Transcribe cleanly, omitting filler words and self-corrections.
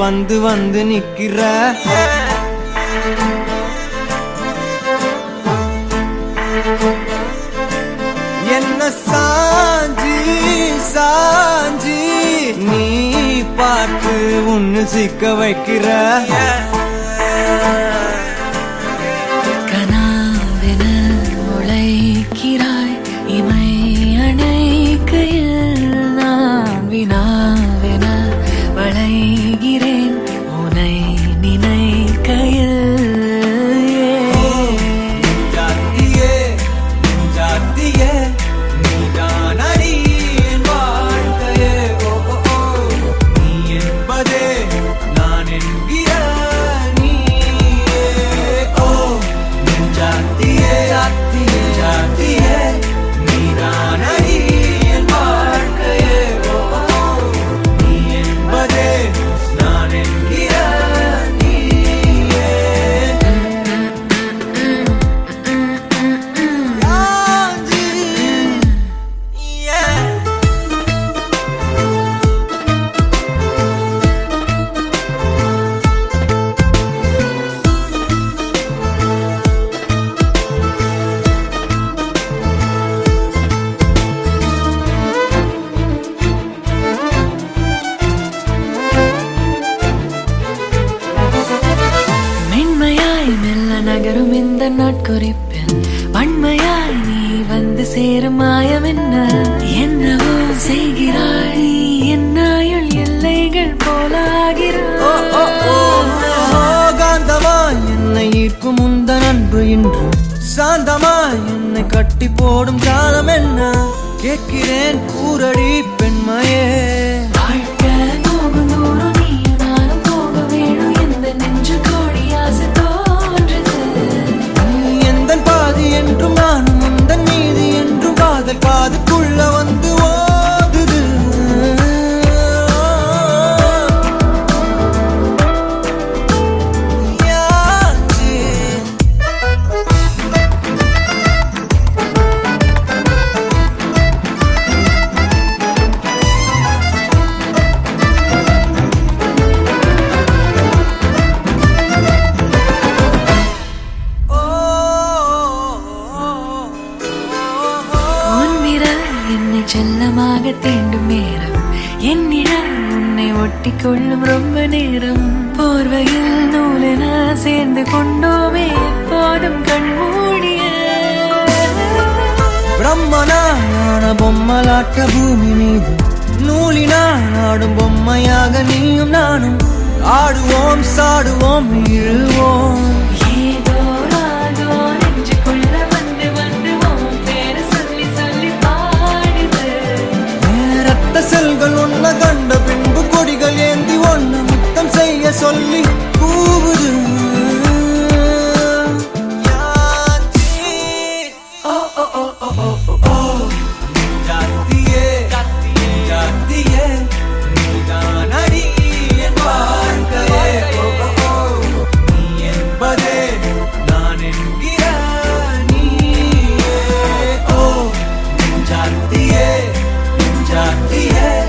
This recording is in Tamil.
வந்து வந்து நிக்கிற என்ன சாஞ்சி சாஞ்சி நீ பார்த்து உன்னு சிக்க வைக்கிற கனாவென உழைக்கிறாய் இமை அணைக்கையில் நான் வினாவென வளைகிறேன் உனை நினைக்கையில் நகரும் இந்த நாட்குறிப்பில் வன்மையாய் நீ வந்து சேரும் மாயம் என்னவோ செய்கிறாய் என்னாயுள் எல்லைகள் போலாகிறாய் காந்தமாய் என்னை ஈர்க்கும் உந்தன் அன்பு இன்று சாந்தமாய் என்னை கட்டி போடும் காலம் என்ன கேட்கிறேன் கூரடி பெண்மையே என்றும் நானும் உந்தன் மீது என்றும் காதல் காதுக்குள்ள வந்து ஓதுது என்னை செல்லமாக தீண்டும் நேரம் என்னிடம் உன்னை ஒட்டி கொள்ளும் ரொம்ப நேரம் போர்வையில் நூலென சேர்ந்து கொண்டோமே எப்போதும் கண்மூடிய பிரம்மனான பொம்மலாட்ட பூமி மீது நூலினால் ஆடும் பொம்மையாக நீயும் நானும் ஆடுவோம் சாடுவோம் இழுவோம் செல்கள் ஒன்ன கண்ட பின்பு கொடிகள் ஏந்தி ஒன்ன முத்தம் செய்ய சொல்லி கூவுது Yeah.